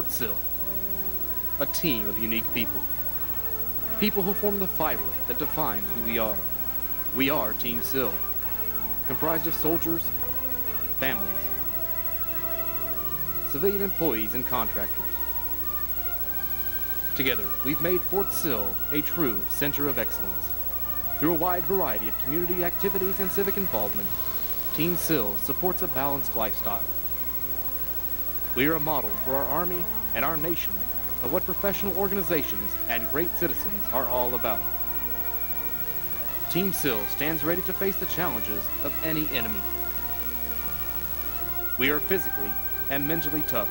Fort Sill, a team of unique people. People who form the fiber that defines who we are. We are Team Sill, comprised of soldiers, families, civilian employees, and contractors. Together, we've made Fort Sill a true center of excellence. Through a wide variety of community activities and civic involvement, Team Sill supports a balanced lifestyle. We are a model for our Army and our nation of what professional organizations and great citizens are all about. Team Sill stands ready to face the challenges of any enemy. We are physically and mentally tough.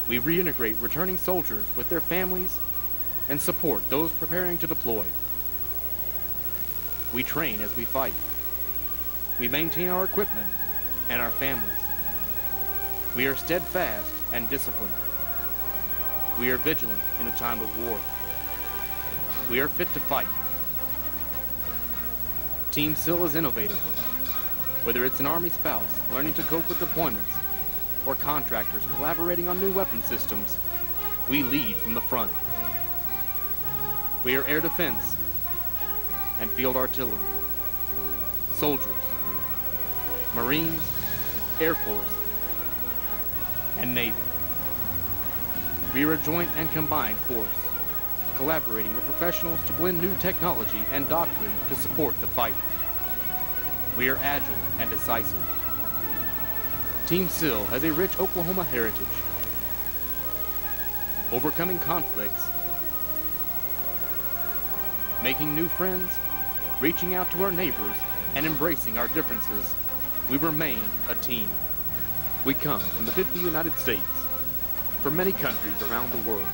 We reintegrate returning soldiers with their families and support those preparing to deploy. We train as we fight. We maintain our equipment and our families. We are steadfast and disciplined. We are vigilant in a time of war. We are fit to fight. Team Sill is innovative. Whether it's an Army spouse learning to cope with deployments or contractors collaborating on new weapon systems, we lead from the front. We are air defense and field artillery, soldiers, Marines, Air Force, and Navy. We are a joint and combined force, collaborating with professionals to blend new technology and doctrine to support the fight. We are agile and decisive. Team Sill has a rich Oklahoma heritage, overcoming conflicts, making new friends, reaching out to our neighbors, and embracing our differences. We remain a team. We come from the 50 United States, from many countries around the world,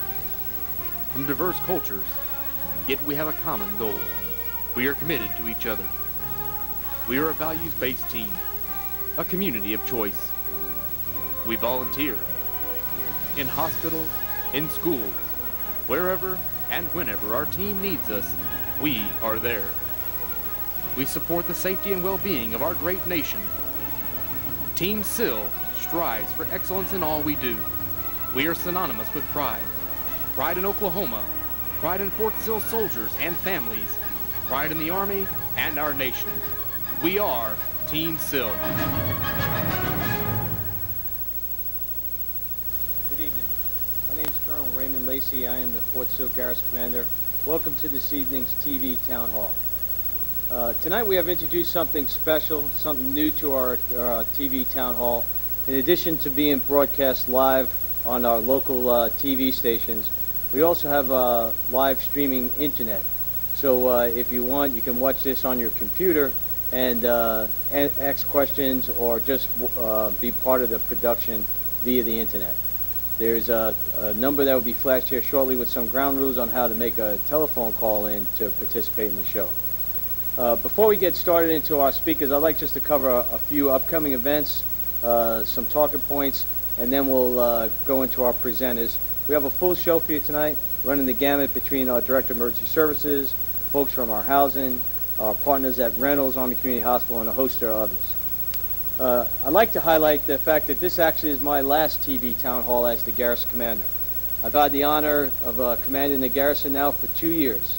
from diverse cultures, yet we have a common goal. We are committed to each other. We are a values-based team, a community of choice. We volunteer in hospitals, in schools, wherever and whenever our team needs us, we are there. We support the safety and well-being of our great nation. Team Sill strives for excellence in all we do. We are synonymous with pride. Pride in Oklahoma, pride in Fort Sill soldiers and families, pride in the Army and our nation. We are Team Sill. Good evening. My name is COL Raymond Lacey. I am the Fort Sill Garrison Commander. Welcome to this evening's TV Town Hall. Tonight we have introduced something special, something new to our TV Town Hall. In addition to being broadcast live on our local TV stations, we also have live streaming internet. So if you want, you can watch this on your computer and ask questions or just be part of the production via the internet. There's a number that will be flashed here shortly with some ground rules on how to make a telephone call in to participate in the show. Before we get started into our speakers, I'd like just to cover a few upcoming events, some talking points, and then we'll go into our presenters. We have a full show for you tonight, running the gamut between our Director of Emergency Services, folks from our housing, our partners at Reynolds Army Community Hospital, and a host of others. I'd like to highlight the fact that this actually is my last TV Town Hall as the Garrison Commander. I've had the honor of commanding the Garrison now for 2 years.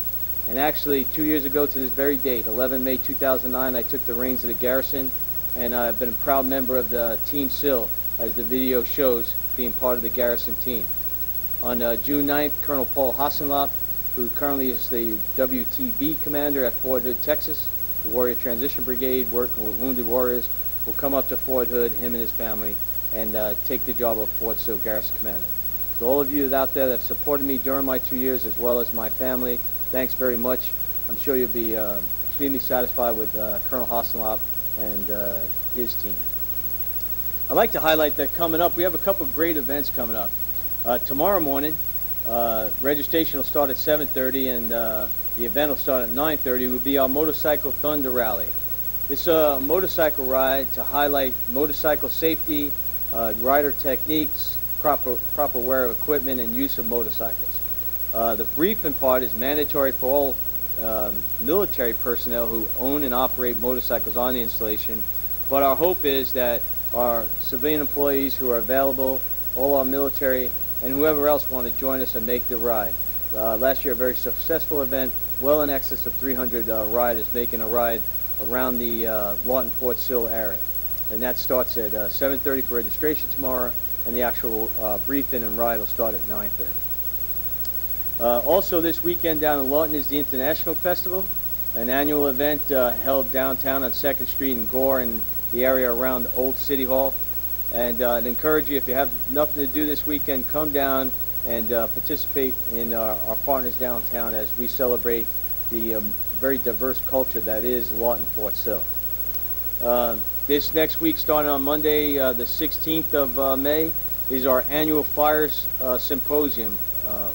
And actually, 2 years ago to this very date, 11 May 2009, I took the reins of the Garrison, and I've been a proud member of the Team Sill, as the video shows, being part of the Garrison team. On June 9th, Colonel Paul Hassenlop, who currently is the WTB commander at Fort Hood, Texas, the Warrior Transition Brigade, working with wounded warriors, will come up to Fort Hood, him and his family, and take the job of Fort Sill Garrison Commander. So all of you out there that have supported me during my 2 years, as well as my family, thanks very much. I'm sure you'll be extremely satisfied with Colonel Hassenlop and his team. I'd like to highlight that coming up, we have a couple of great events coming up. Tomorrow morning, registration will start at 7:30 and the event will start at 9:30. Will be our Motorcycle Thunder Rally. This motorcycle ride to highlight motorcycle safety, rider techniques, proper wear of equipment, and use of motorcycles. The briefing part is mandatory for all military personnel who own and operate motorcycles on the installation, but our hope is that our civilian employees who are available all our military, and whoever else want to join us and make the ride. Last year, a very successful event, well in excess of 300 riders making a ride around the Lawton-Fort Sill area. And that starts at 7:30 for registration tomorrow, and the actual briefing and ride will start at 9:30. Also this weekend down in Lawton is the International Festival, an annual event held downtown on 2nd Street in Gore and the area around Old City Hall. And I'd encourage you, if you have nothing to do this weekend, come down and participate in our partners downtown as we celebrate the very diverse culture that is Lawton-Fort Sill. This next week, starting on Monday, the 16th of May, is our annual Fires Symposium,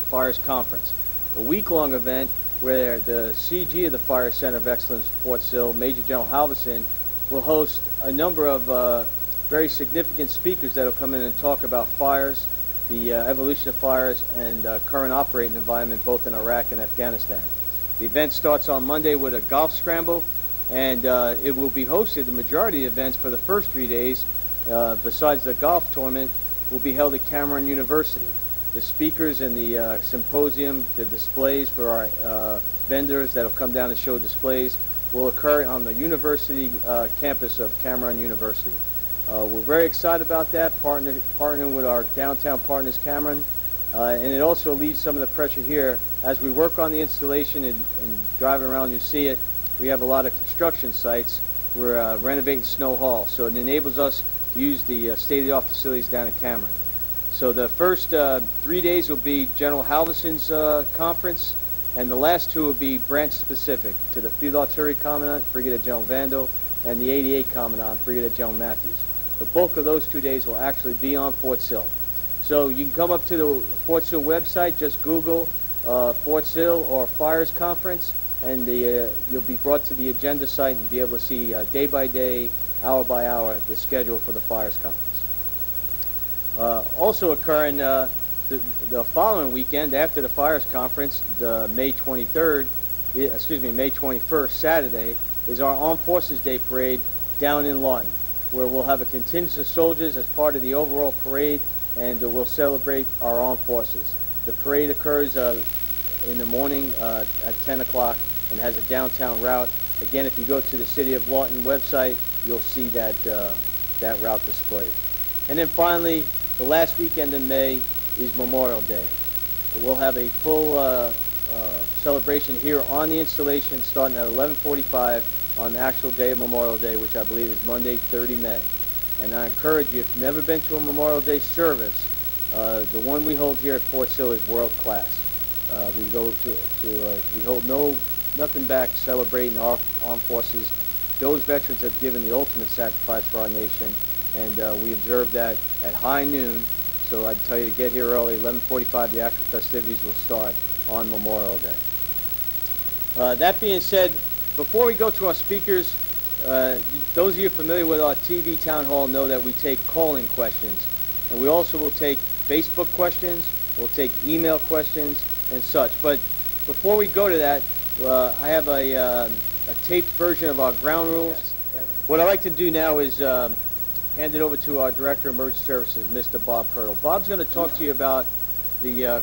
Fires Conference, a week-long event where the CG of the Fire Center of Excellence, Fort Sill, Major General Halverson, will host a number of very significant speakers that will come in and talk about fires, the evolution of fires, and current operating environment both in Iraq and Afghanistan. The event starts on Monday with a golf scramble, and it will be hosted, the majority of events for the first 3 days, besides the golf tournament, will be held at Cameron University. The speakers in the symposium, the displays for our vendors that will come down and show displays, will occur on the university campus of Cameron University. We're very excited about that, partnering with our downtown partners, Cameron. And it also leaves some of the pressure here. As we work on the installation and driving around, you see it, we have a lot of construction sites. We're renovating Snow Hall, so it enables us to use the state-of-the-art facilities down at Cameron. So the first 3 days will be General Halverson's conference, and the last 2 will be branch-specific to the Field Artillery Commandant, Brigadier General Vandal, and the 88 Commandant, Brigadier General Matthews. The bulk of those 2 days will actually be on Fort Sill. So you can come up to the Fort Sill website, just Google Fort Sill or Fires Conference, and you'll be brought to the agenda site and be able to see day by day, hour by hour, the schedule for the Fires Conference. Also occurring the following weekend after the Fires Conference, the May 21st, Saturday, is our Armed Forces Day Parade down in Lawton, where we'll have a contingent of soldiers as part of the overall parade, and we'll celebrate our armed forces. The parade occurs in the morning at 10 o'clock and has a downtown route. Again, if you go to the City of Lawton website, you'll see that route displayed. And then finally, the last weekend in May is Memorial Day. We'll have a full celebration here on the installation starting at 11:45 on the actual day of Memorial Day, which I believe is Monday, 30 May. And I encourage you, if you've never been to a Memorial Day service, the one we hold here at Fort Sill is world class. We hold nothing back celebrating our armed forces. Those veterans have given the ultimate sacrifice for our nation, and we observe that at high noon. So I'd tell you to get here early. 11:45, the actual festivities will start on Memorial Day. That being said, before we go to our speakers, those of you familiar with our TV town hall know that we take call-in questions, and we also will take Facebook questions, we'll take email questions, and such. But before we go to that, I have a taped version of our ground rules. What I'd like to do now is hand it over to our Director of Emergency Services, Mr. Bob Pirtle. Bob's going to talk to you about the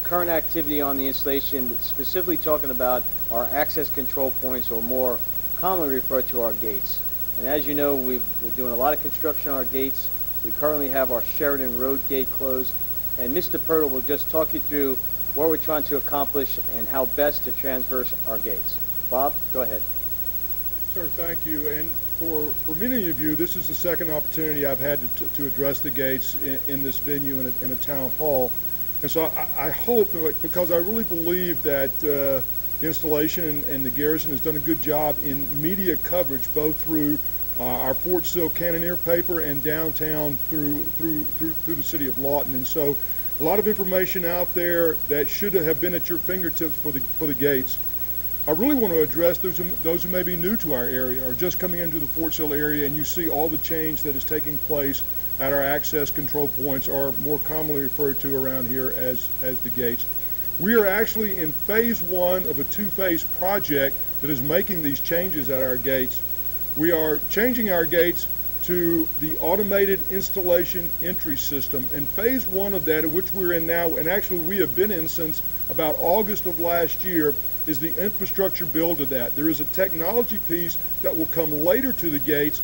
current activity on the installation, specifically talking about our access control points, or more commonly referred to our gates. And as you know, we're doing a lot of construction on our gates. We currently have our Sheridan Road gate closed, and Mr. Pirtle will just talk you through what we're trying to accomplish and how best to transverse our gates. Bob, go ahead. Sir, thank you. And for many of you, this is the second opportunity I've had to address the gates in this venue in a town hall. And so I hope, because I really believe that the installation and the Garrison has done a good job in media coverage, both through our Fort Sill Cannoneer paper and downtown through the city of Lawton. And so a lot of information out there that should have been at your fingertips for the gates. I really want to address those who may be new to our area or just coming into the Fort Sill area, and you see all the change that is taking place at our access control points, or more commonly referred to around here as the gates. We are actually in phase 1 of a 2-phase project that is making these changes at our gates. We are changing our gates to the automated installation entry system. And phase one of that, in which we're in now, and actually we have been in since about August of last year, is the infrastructure build of that. There is a technology piece that will come later to the gates,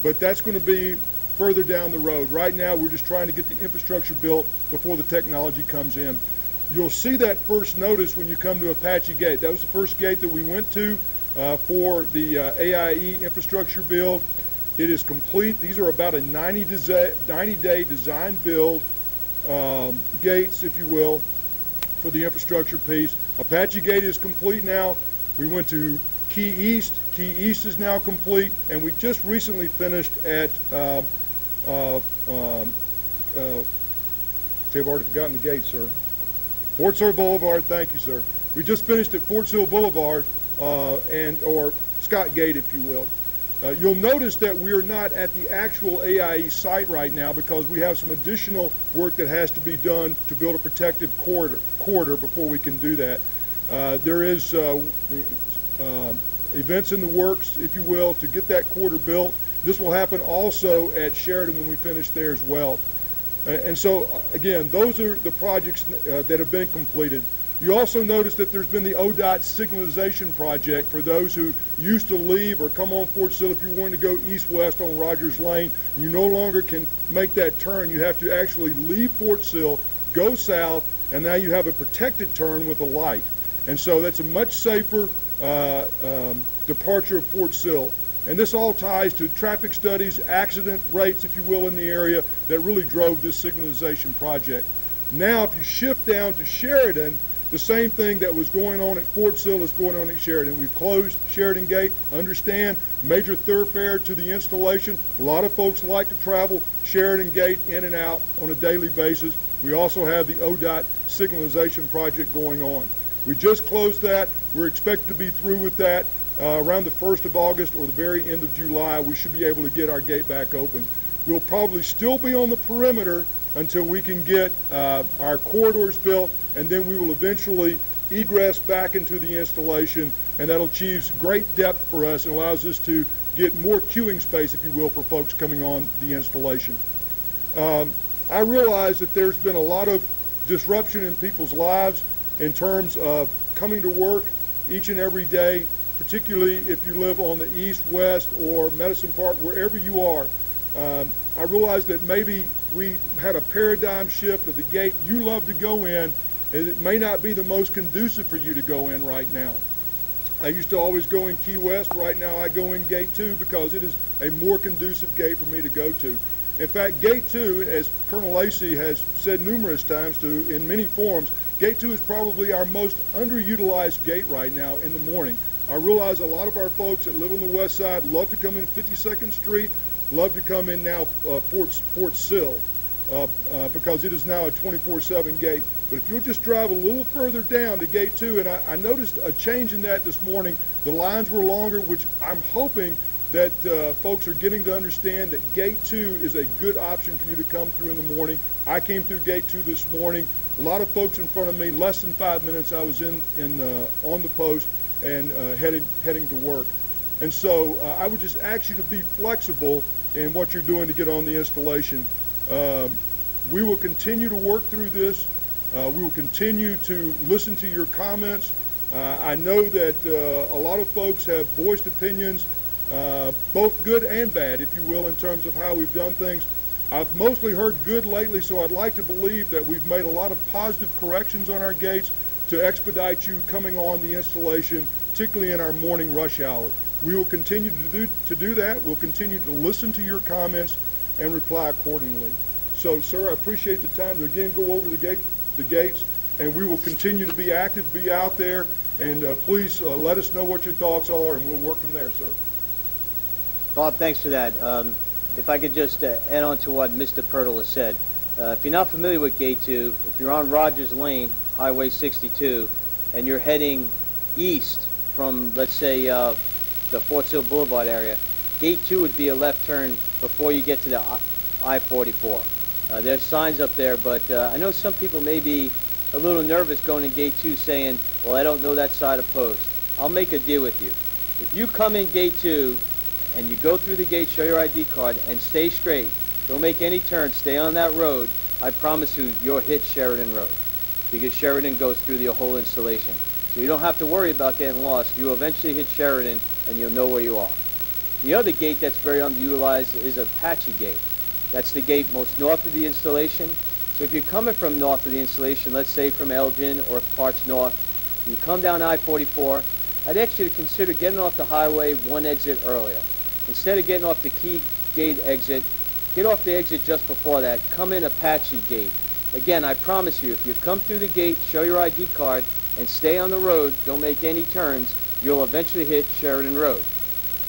but that's going to be further down the road. Right now, we're just trying to get the infrastructure built before the technology comes in. You'll see that first notice when you come to Apache Gate. That was the first gate that we went to for the AIE infrastructure build. It is complete. These are about a 90-day design build gates, if you will, for the infrastructure piece. Apache Gate is complete now. We went to Key East. Key East is now complete, and we just recently finished at I've already forgotten the gate, sir. Fort Sill Boulevard, thank you, sir. We just finished at Fort Sill Boulevard, or Scott Gate, if you will. You'll notice that we're not at the actual AIE site right now because we have some additional work that has to be done to build a protective corridor before we can do that. There is events in the works, if you will, to get that corridor built. This will happen also at Sheridan when we finish there as well. And so, again, those are the projects that have been completed. You also notice that there's been the ODOT signalization project for those who used to leave or come on Fort Sill. If you wanted to go east-west on Rogers Lane, you no longer can make that turn. You have to actually leave Fort Sill, go south, and now you have a protected turn with a light. And so that's a much safer departure of Fort Sill. And this all ties to traffic studies, accident rates, if you will, in the area that really drove this signalization project. Now, if you shift down to Sheridan, the same thing that was going on at Fort Sill is going on at Sheridan. We've closed Sheridan Gate. Understand, major thoroughfare to the installation. A lot of folks like to travel Sheridan Gate in and out on a daily basis. We also have the ODOT signalization project going on. We just closed that. We're expected to be through with that around the 1st of August or the very end of July. We should be able to get our gate back open. We'll probably still be on the perimeter until we can get our corridors built, and then we will eventually egress back into the installation, and that achieves great depth for us and allows us to get more queuing space, if you will, for folks coming on the installation. I realize that there's been a lot of disruption in people's lives in terms of coming to work each and every day, particularly if you live on the east, west, or Medicine Park, wherever you are. I realize that maybe we had a paradigm shift of the gate you love to go in, and it may not be the most conducive for you to go in right now. I used to always go in Key West. Right now I go in Gate 2 because it is a more conducive gate for me to go to. In fact, Gate 2, as Colonel Lacey has said numerous times in many forums, Gate 2 is probably our most underutilized gate right now in the morning. I realize a lot of our folks that live on the west side love to come in 52nd Street, love to come in now Fort Sill because it is now a 24/7 gate. But if you'll just drive a little further down to Gate 2, and I noticed a change in that this morning. The lines were longer, which I'm hoping that folks are getting to understand that Gate 2 is a good option for you to come through in the morning. I came through Gate 2 this morning. A lot of folks in front of me, less than 5 minutes I was on the post and heading to work. And so I would just ask you to be flexible in what you're doing to get on the installation. We will continue to work through this. We will continue to listen to your comments. I know that a lot of folks have voiced opinions, both good and bad, if you will, in terms of how we've done things. I've mostly heard good lately, so I'd like to believe that we've made a lot of positive corrections on our gates to expedite you coming on the installation, particularly in our morning rush hour. We will continue to do that. We'll continue to listen to your comments and reply accordingly. So, sir, I appreciate the time to again go over the gates, and we will continue to be active, be out there, and please let us know what your thoughts are, and we'll work from there, sir. Bob, thanks for that. If I could just add on to what Mr. Pirtle has said. If you're not familiar with Gate 2, if you're on Rogers Lane, Highway 62, and you're heading east from, let's say, the Fort Sill Boulevard area, Gate 2 would be a left turn before you get to the I-44. There's signs up there, but I know some people may be a little nervous going to Gate 2 saying, well, I don't know that side of post. I'll make a deal with you. If you come in Gate 2 and you go through the gate, show your ID card, and stay straight. Don't make any turns. Stay on that road. I promise you, you'll hit Sheridan Road, because Sheridan goes through the whole installation. So you don't have to worry about getting lost. You will eventually hit Sheridan, and you'll know where you are. The other gate that's very underutilized is Apache Gate. That's the gate most north of the installation. So if you're coming from north of the installation, let's say from Elgin or parts north, you come down I-44, I'd ask you to consider getting off the highway one exit earlier. Instead of getting off the key gate exit, get off the exit just before that. Come in Apache Gate. Again, I promise you, if you come through the gate, show your ID card, and stay on the road, don't make any turns, you'll eventually hit Sheridan Road.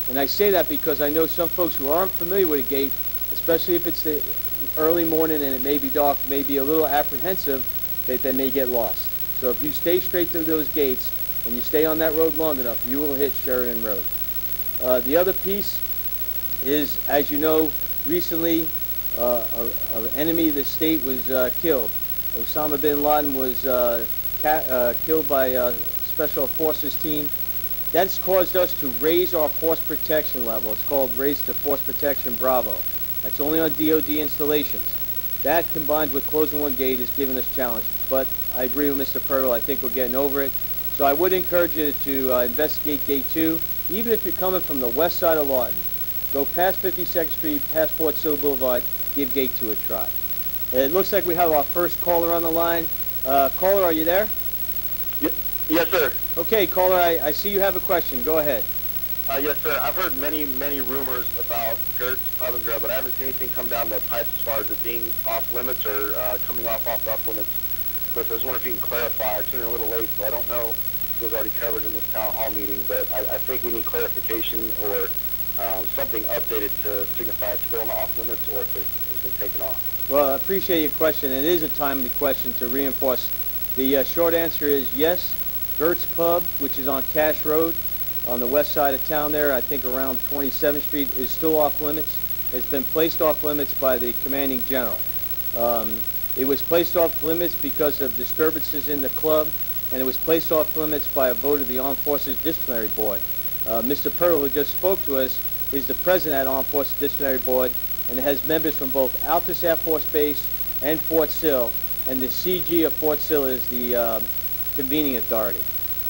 And I say that because I know some folks who aren't familiar with a gate, especially if it's the early morning and it may be dark, may be a little apprehensive that they may get lost. So if you stay straight through those gates and you stay on that road long enough, you will hit Sheridan Road. The other piece is, as you know, recently an enemy of the state was killed. Osama bin Laden was killed by a Special Forces team. That's caused us to raise our force protection level. It's called Raise to Force Protection Bravo. That's only on DoD installations. That combined with closing one gate is giving us challenges. But I agree with Mr. Purtle. I think we're getting over it. So I would encourage you to investigate Gate 2, even if you're coming from the west side of Lawton. Go past 52nd Street, past Fort Sill Boulevard, give Gate 2 a try. It looks like we have our first caller on the line. Caller, are you there? Yes, sir. Okay, caller, I see you have a question. Go ahead. Yes, sir. I've heard many rumors about Gertz Pub and Grub, but I haven't seen anything come down the pipes as far as it being off limits or coming off limits. So I was wondering if you can clarify. I tuned in a little late, so I don't know if it was already covered in this town hall meeting, but I think we need clarification or something updated to signify it's still on the off limits or if it has been taken off. Well, I appreciate your question. It is a timely question to reinforce. The short answer is yes. Gertz Pub, which is on Cash Road on the west side of town there, I think around 27th Street, is still off limits. It's been placed off limits by the commanding general. It was placed off limits because of disturbances in the club, and it was placed off limits by a vote of the Armed Forces Disciplinary Board. Mr. Pearl, who just spoke to us, is the president of the Armed Forces Disciplinary Board, and it has members from both Altus Air Force Base and Fort Sill, and the CG of Fort Sill is the convening authority.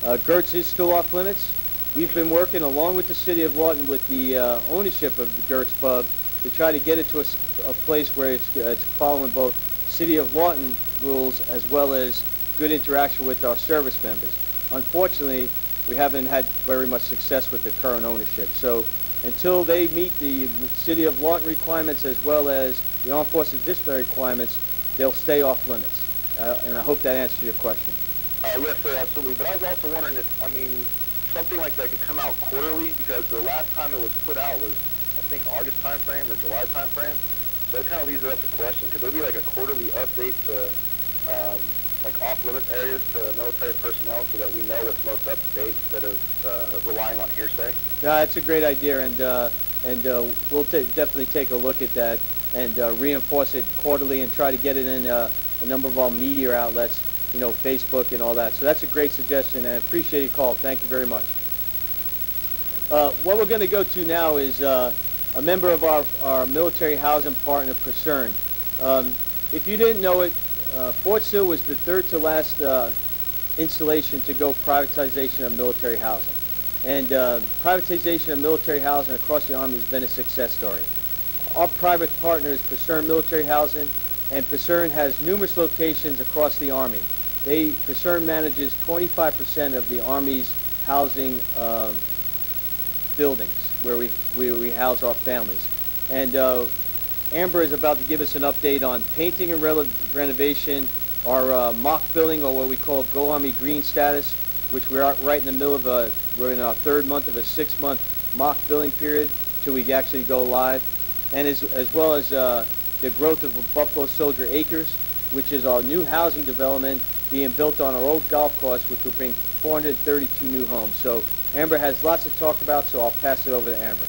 Gertz is still off limits. We've been working along with the city of Lawton with the ownership of the Gertz Pub to try to get it to a place where it's following both city of Lawton rules as well as good interaction with our service members. Unfortunately, we haven't had very much success with the current ownership. So until they meet the city of Lawton requirements as well as the Armed Forces Disciplinary requirements, they'll stay off limits. And I hope that answers your question. Yes, sir, absolutely. But I was also wondering if, something like that could come out quarterly, because the last time it was put out was, I think, August time frame or July time frame. So it kind of leaves it up to question. Could there be like a quarterly update to like off-limits areas to military personnel so that we know what's most up to date instead of relying on hearsay? No, that's a great idea, and we'll definitely take a look at that and reinforce it quarterly and try to get it in a number of our media outlets, Facebook and all that. So that's a great suggestion, and I appreciate your call. Thank you very much. What we're going to go to now is a member of our military housing partner, Purcern. If you didn't know it, Fort Sill was the third to last installation to go privatization of military housing. And privatization of military housing across the Army has been a success story. Our private partner is Purcern Military Housing, and Purcern has numerous locations across the Army. Purcern manages 25% of the Army's housing buildings where we house our families. And Amber is about to give us an update on painting and renovation, our mock billing, or what we call Go Army Green status, which we're right in the middle of we're in our third month of a 6-month mock billing period till we actually go live. And as well as the growth of Buffalo Soldier Acres, which is our new housing development being built on our old golf course, which will bring 432 new homes. So Amber has lots to talk about, so I'll pass it over to Amber.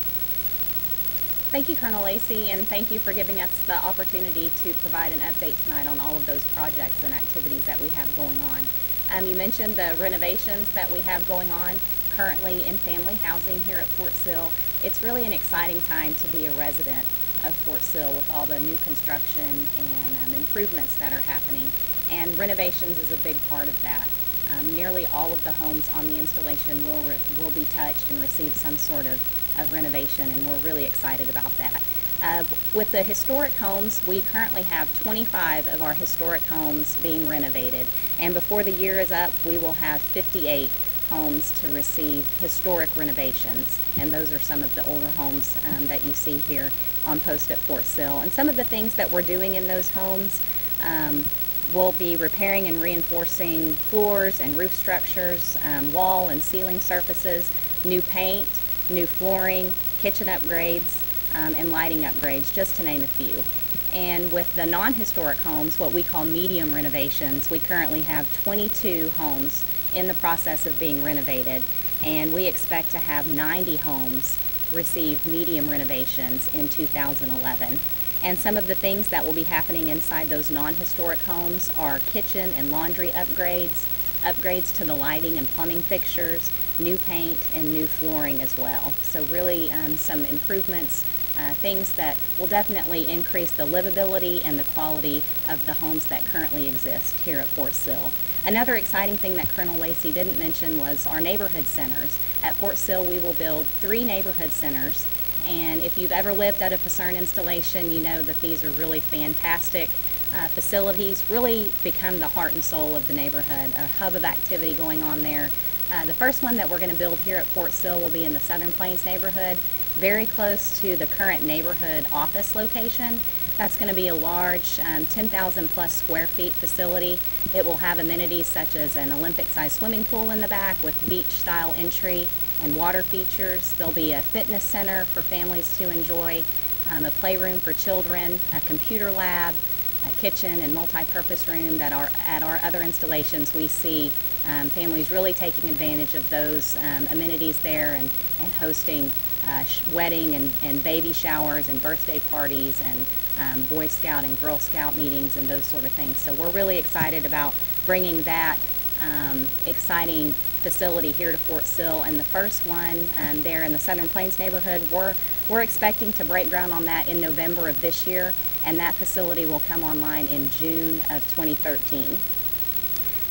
Thank you, Colonel Lacey, and thank you for giving us the opportunity to provide an update tonight on all of those projects and activities that we have going on. You mentioned the renovations that we have going on currently in family housing here at Fort Sill, it's really an exciting time to be a resident of Fort Sill with all the new construction and improvements that are happening. And renovations is a big part of that. Nearly all of the homes on the installation will be touched and receive some sort of renovation, and we're really excited about that. With the historic homes, we currently have 25 of our historic homes being renovated, and before the year is up, we will have 58 homes to receive historic renovations, and those are some of the older homes that you see here on post at Fort Sill. And some of the things that we're doing in those homes, we'll be repairing and reinforcing floors and roof structures, wall and ceiling surfaces, new paint, new flooring, kitchen upgrades, and lighting upgrades, just to name a few. And with the non-historic homes, what we call medium renovations, we currently have 22 homes in the process of being renovated, and we expect to have 90 homes receive medium renovations in 2011. And some of the things that will be happening inside those non-historic homes are kitchen and laundry upgrades, upgrades to the lighting and plumbing fixtures, new paint, and new flooring as well. So really some improvements, things that will definitely increase the livability and the quality of the homes that currently exist here at Fort Sill. Another exciting thing that Colonel Lacey didn't mention was our neighborhood centers. At Fort Sill, we will build 3 neighborhood centers, and if you've ever lived at a PCERN installation, you know that these are really fantastic facilities, really become the heart and soul of the neighborhood, a hub of activity going on there. The first one that we're going to build here at Fort Sill will be in the Southern Plains neighborhood, very close to the current neighborhood office location. That's going to be a large 10,000 plus square feet facility. It will have amenities such as an Olympic-sized swimming pool in the back with beach-style entry and water features. There'll be a fitness center for families to enjoy, a playroom for children, a computer lab, a kitchen and multi-purpose room that are at our other installations. We see families really taking advantage of those amenities there and hosting wedding and baby showers and birthday parties and Boy Scout and Girl Scout meetings and those sort of things. So we're really excited about bringing that exciting facility here to Fort Sill. And the first one there in the Southern Plains neighborhood, we're expecting to break ground on that in November of this year, and that facility will come online in June of 2013.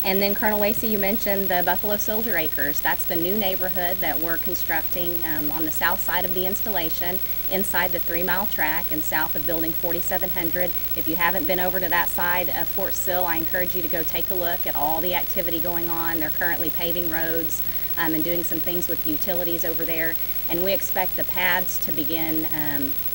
And then Colonel Lacey, you mentioned the Buffalo Soldier Acres. That's the new neighborhood that we're constructing on the south side of the installation, inside the 3-mile track and south of Building 4700. If you haven't been over to that side of Fort Sill, I encourage you to go take a look at all the activity going on. They're currently paving roads and doing some things with utilities over there. And we expect the pads to begin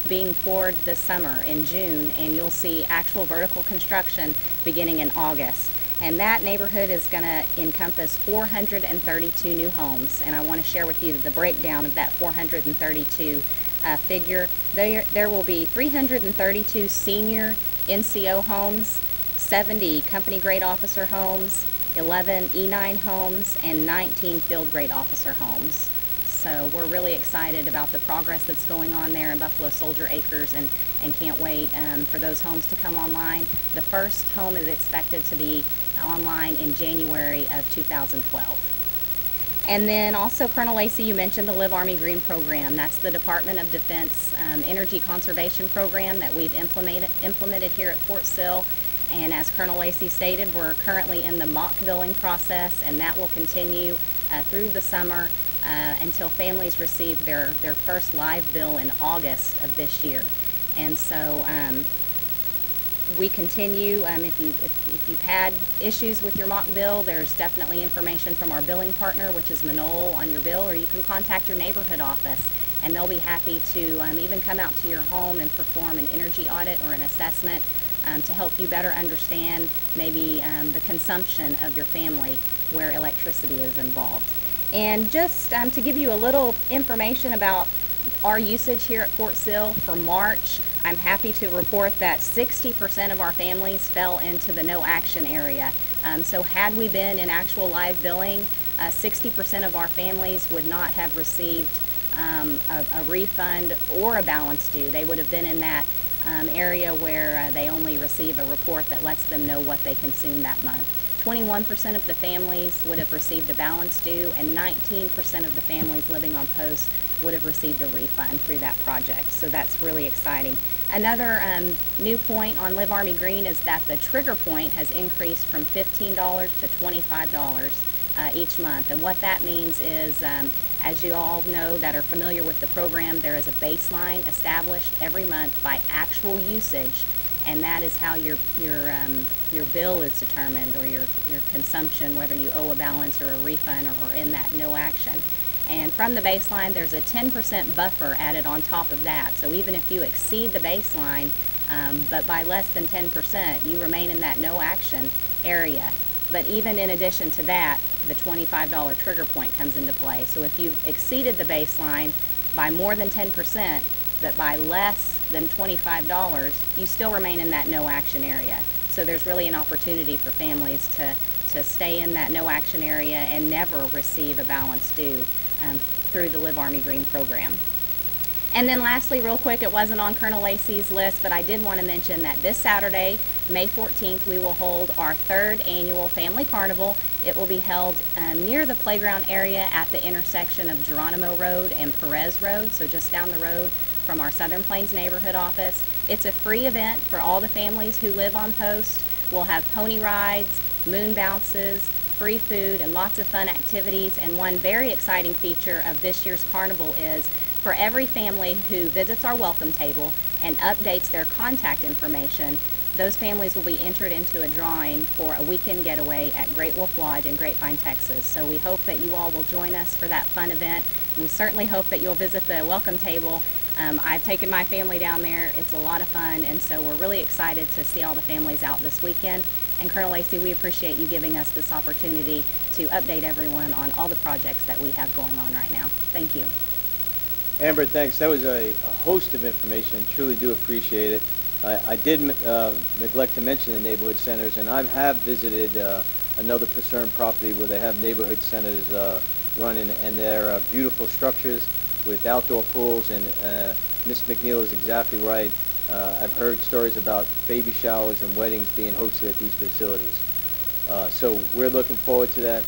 being poured this summer in June, and you'll see actual vertical construction beginning in August. And that neighborhood is going to encompass 432 new homes. And I want to share with you the breakdown of that 432 figure. There will be 332 senior NCO homes, 70 company grade officer homes, 11 E9 homes, and 19 field grade officer homes. So we're really excited about the progress that's going on there in Buffalo Soldier Acres and can't wait for those homes to come online. The first home is expected to be online in January of 2012. And then also, Colonel Lacey, you mentioned the Live Army Green program. That's the Department of Defense energy conservation program that we've implemented here at Fort Sill. And as Colonel Lacey stated, we're currently in the mock billing process, and that will continue through the summer until families receive their first live bill in August of this year. And so we continue. If you've had issues with your mock bill, there's definitely information from our billing partner, which is Manol, on your bill, or you can contact your neighborhood office, and they'll be happy to even come out to your home and perform an energy audit or an assessment to help you better understand maybe the consumption of your family where electricity is involved. And just to give you a little information about our usage here at Fort Sill for March, I'm happy to report that 60% of our families fell into the no action area. So had we been in actual live billing, 60% of our families would not have received a refund or a balance due. They would have been in that area where they only receive a report that lets them know what they consumed that month. 21% of the families would have received a balance due, and 19% of the families living on post would have received a refund through that project. So that's really exciting. Another new point on Live Army Green is that the trigger point has increased from $15 to $25 each month. And what that means is, as you all know that are familiar with the program, there is a baseline established every month by actual usage, and that is how your bill is determined, or your consumption, whether you owe a balance or a refund or in that no action. And from the baseline, there's a 10% buffer added on top of that. So even if you exceed the baseline, but by less than 10%, you remain in that no action area. But even in addition to that, the $25 trigger point comes into play. So if you've exceeded the baseline by more than 10%, but by less than $25, you still remain in that no action area. So there's really an opportunity for families to stay in that no action area and never receive a balance due through the Live Army Green program. And then lastly, real quick, it wasn't on Colonel Lacey's list, but I did want to mention that this Saturday, May 14th, we will hold our 3rd annual Family Carnival. It will be held near the playground area at the intersection of Geronimo Road and Perez Road, so just down the road from our Southern Plains neighborhood office. It's a free event for all the families who live on post. We'll have pony rides, moon bounces, free food, and lots of fun activities. And one very exciting feature of this year's carnival is for every family who visits our welcome table and updates their contact information, those families will be entered into a drawing for a weekend getaway at Great Wolf Lodge in Grapevine, Texas. So we hope that you all will join us for that fun event. We certainly hope that you'll visit the welcome table. I've taken my family down there. It's a lot of fun, and so we're really excited to see all the families out this weekend. And Colonel Lacey, we appreciate you giving us this opportunity to update everyone on all the projects that we have going on right now. Thank you. Amber, thanks. That was a host of information. Truly do appreciate it. I did neglect to mention the neighborhood centers, and I have visited another Pacerne property where they have neighborhood centers running, and they're beautiful structures with outdoor pools, and Miss McNeil is exactly right. I've heard stories about baby showers and weddings being hosted at these facilities. So we're looking forward to that.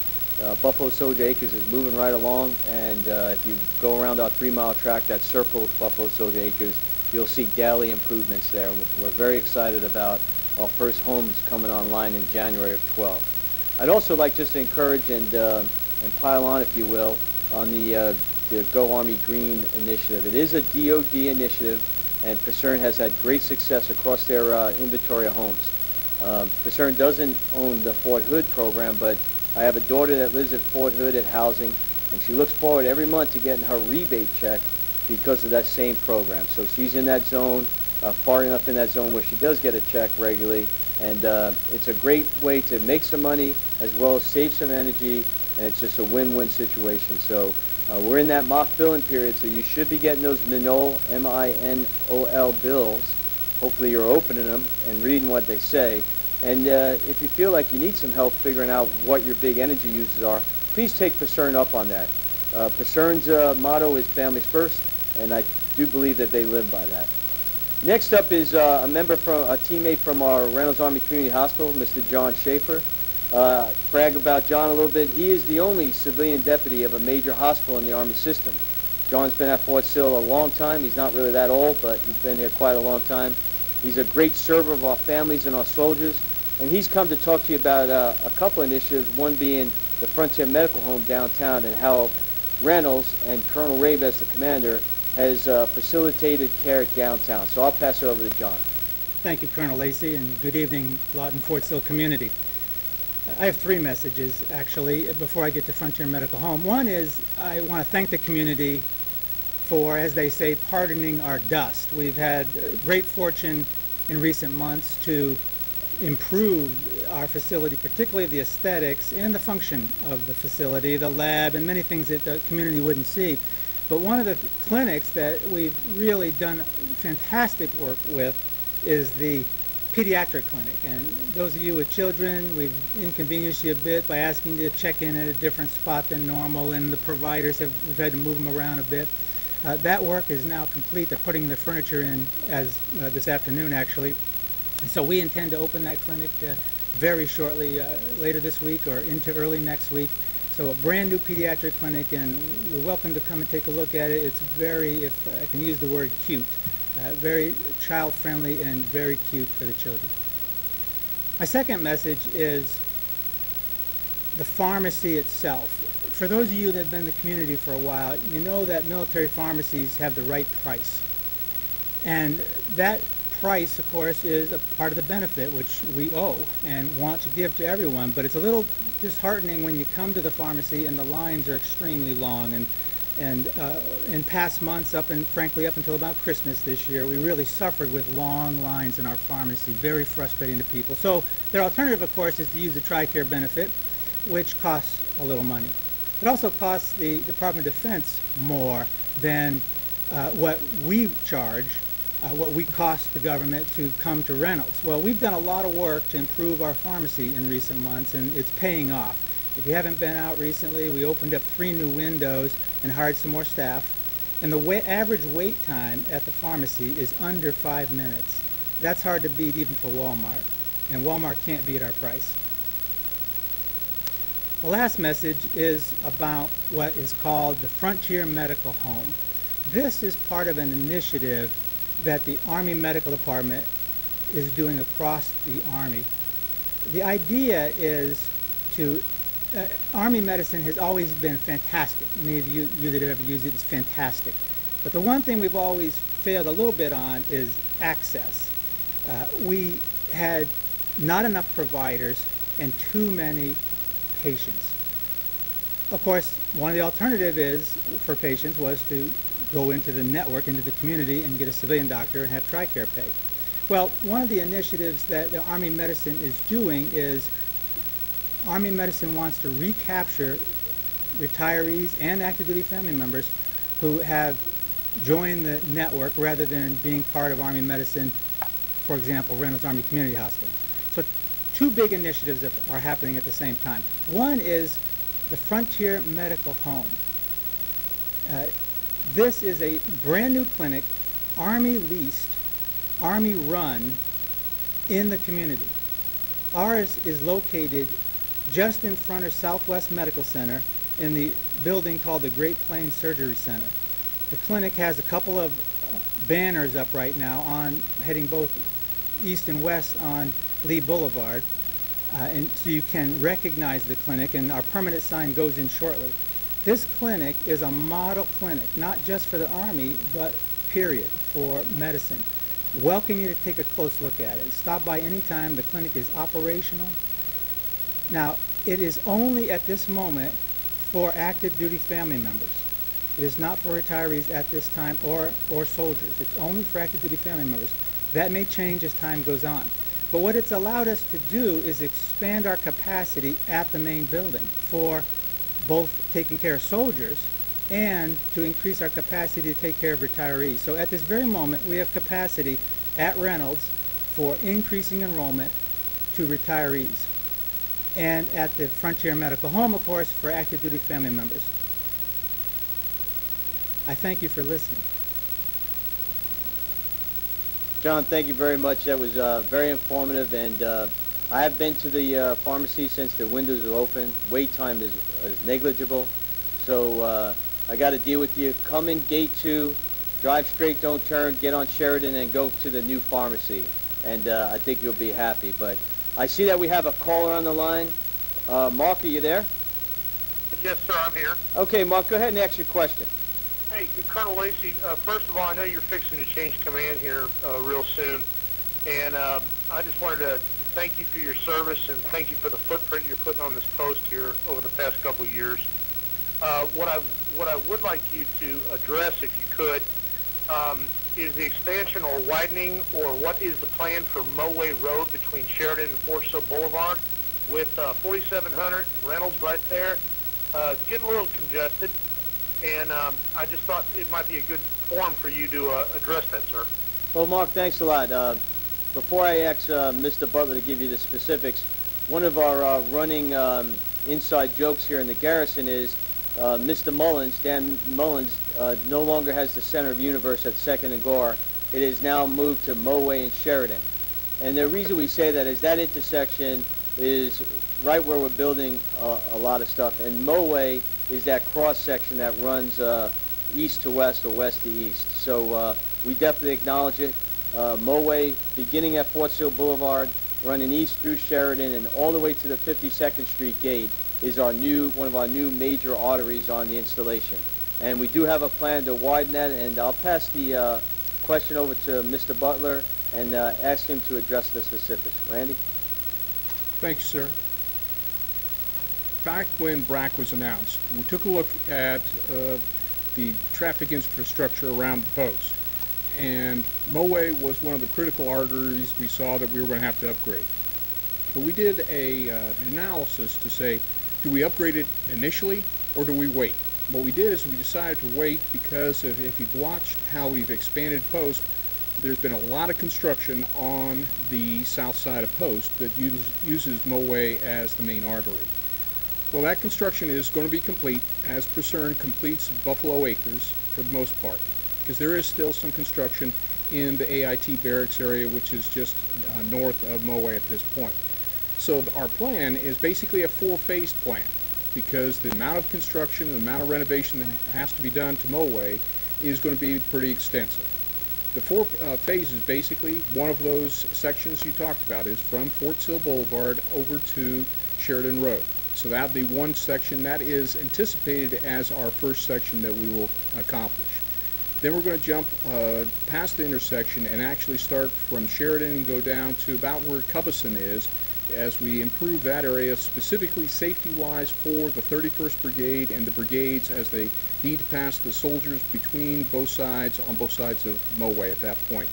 Buffalo Soldier Acres is moving right along, and if you go around our 3-mile track that circles Buffalo Soldier Acres, you'll see daily improvements there. We're very excited about our first homes coming online in January of 12. I'd also like just to encourage and pile on, if you will, on the Go Army Green initiative. It is a DOD initiative, and Pacerne has had great success across their inventory of homes. Pacerne doesn't own the Fort Hood program, but I have a daughter that lives at Fort Hood at housing, and she looks forward every month to getting her rebate check because of that same program. So she's in that zone, far enough in that zone where she does get a check regularly, and it's a great way to make some money as well as save some energy, and it's just a win-win situation. So we're in that mock billing period, so you should be getting those Minol, M-I-N-O-L bills. Hopefully you're opening them and reading what they say. And if you feel like you need some help figuring out what your big energy uses are, please take Pacerne up on that. Pacerne's motto is families first, and I do believe that they live by that. Next up is a teammate from our Reynolds Army Community Hospital, Mr. John Schaefer. Brag about John a little bit. He is the only civilian deputy of a major hospital in the Army system. John's been at Fort Sill a long time. He's not really that old, but he's been here quite a long time. He's a great server of our families and our soldiers, and he's come to talk to you about a couple initiatives, one being the Frontier Medical Home downtown and how Reynolds and Colonel Rabe as the commander has facilitated care downtown. So I'll pass it over to John. Thank you, Colonel Lacey, and good evening, Lawton Fort Sill community. I have 3 messages, actually, before I get to Frontier Medical Home. One is I want to thank the community for, as they say, pardoning our dust. We've had great fortune in recent months to improve our facility, particularly the aesthetics and the function of the facility, the lab, and many things that the community wouldn't see. But one of the clinics that we've really done fantastic work with is the pediatric clinic. And those of you with children, we've inconvenienced you a bit by asking you to check in at a different spot than normal, and the providers we've had to move them around a bit. That work is now complete. They're putting the furniture in as this afternoon, actually. So we intend to open that clinic very shortly, later this week or into early next week. So a brand new pediatric clinic, and you're welcome to come and take a look at it. It's very, if I can use the word cute, very child friendly and very cute for the children. My second message is the pharmacy itself. For those of you that have been in the community for a while, you know that military pharmacies have the right price. And that price, of course, is a part of the benefit which we owe and want to give to everyone, but it's a little disheartening when you come to the pharmacy and the lines are extremely long. And in past months, frankly up until about Christmas this year, we really suffered with long lines in our pharmacy, very frustrating to people. So their alternative, of course, is to use the TRICARE benefit, which costs a little money. It also costs the Department of Defense more than what we charge, what we cost the government to come to Reynolds. Well, we've done a lot of work to improve our pharmacy in recent months, and it's paying off. If you haven't been out recently, we opened up 3 new windows and hired some more staff. And the average wait time at the pharmacy is under 5 minutes. That's hard to beat even for Walmart, and Walmart can't beat our price. The last message is about what is called the Frontier Medical Home. This is part of an initiative that the Army Medical Department is doing across the Army. The idea is to, Army medicine has always been fantastic. Many of you that have ever used it is fantastic. But the one thing we've always failed a little bit on is access. We had not enough providers and too many patients. Of course, one of the alternatives for patients was to go into the network, into the community, and get a civilian doctor and have TRICARE pay. Well, one of the initiatives that the Army Medicine is doing is Army Medicine wants to recapture retirees and active duty family members who have joined the network rather than being part of Army Medicine, for example, Reynolds Army Community Hospital. So 2 big initiatives are happening at the same time. One is the Frontier Medical Home. This is a brand new clinic, Army leased, Army run, in the community. Ours is located just in front of Southwest Medical Center in the building called the Great Plains Surgery Center. The clinic has a couple of banners up right now heading both east and west on Lee Boulevard, and so you can recognize the clinic, and our permanent sign goes in shortly. This clinic is a model clinic, not just for the Army, but period, for medicine. Welcome you to take a close look at it. Stop by anytime. The clinic is operational. Now, it is only at this moment for active duty family members. It is not for retirees at this time or soldiers. It's only for active duty family members. That may change as time goes on. But what it's allowed us to do is expand our capacity at the main building for both taking care of soldiers and to increase our capacity to take care of retirees. So at this very moment, we have capacity at Reynolds for increasing enrollment to retirees, and at the Frontier Medical Home, of course, for active duty family members. I thank you for listening. John, thank you very much. That was very informative, and I have been to the pharmacy since the windows are open. Wait time is negligible, so I got to deal with you. Come in gate 2, drive straight, don't turn, get on Sheridan, and go to the new pharmacy, and I think you'll be happy. But I see that we have a caller on the line. Mark, are you there? Yes, sir, I'm here. Okay, Mark, go ahead and ask your question. Hey, Colonel Lacey, first of all, I know you're fixing to change command here real soon, and I just wanted to thank you for your service and thank you for the footprint you're putting on this post here over the past couple of years. What I would like you to address, if you could, is the expansion or widening, or what is the plan for Moway Road between Sheridan and Fort Sill Boulevard with 4700 and Reynolds right there. It's getting a little congested, and I just thought it might be a good forum for you to address that, sir. Well, Mark, thanks a lot. Before I ask Mr. Butler to give you the specifics, one of our running inside jokes here in the Garrison is Mr. Mullins, Dan Mullins, no longer has the center of universe at 2nd and Gore. It is now moved to Moway and Sheridan. And the reason we say that is that intersection is right where we're building a lot of stuff, and Moway is that cross section that runs east to west or west to east. So we definitely acknowledge it. Moway, beginning at Fort Sill Boulevard, running east through Sheridan and all the way to the 52nd Street gate, is one of our new major arteries on the installation. And we do have a plan to widen that, and I'll pass the question over to Mr. Butler and ask him to address the specifics. Randy? Thank you, sir. Back when BRAC was announced, we took a look at the traffic infrastructure around the post. And Moway was one of the critical arteries we saw that we were going to have to upgrade. But we did an analysis to say, do we upgrade it initially or do we wait? What we did is we decided to wait because if you've watched how we've expanded Post, there's been a lot of construction on the south side of Post that uses Moway as the main artery. Well, that construction is going to be complete as Purcern completes Buffalo Acres for the most part, because there is still some construction in the AIT barracks area, which is just north of Moway at this point. So our plan is basically a 4-phase plan, because the amount of construction, the amount of renovation that has to be done to Moway is going to be pretty extensive. The 4 phases, basically, one of those sections you talked about is from Fort Sill Boulevard over to Sheridan Road. So that would be one section that is anticipated as our first section that we will accomplish. Then we're going to jump past the intersection and actually start from Sheridan and go down to about where Cubison is, as we improve that area specifically safety-wise for the 31st Brigade and the brigades as they need to pass the soldiers between both sides, on both sides of Moway at that point.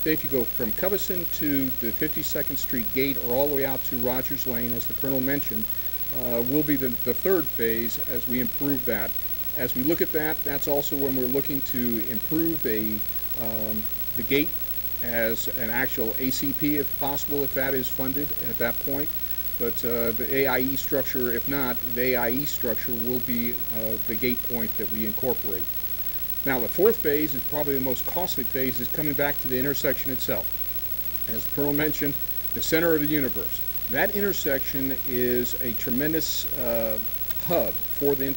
Then if you go from Cubison to the 52nd Street gate or all the way out to Rogers Lane, as the Colonel mentioned, will be the 3rd phase as we improve that. As we look at that, that's also when we're looking to improve the gate as an actual ACP if possible, if that is funded at that point. But the AIE structure, if not, the AIE structure will be the gate point that we incorporate. Now the 4th phase is probably the most costly phase, is coming back to the intersection itself. As the Colonel mentioned, the center of the universe. That intersection is a tremendous hub for the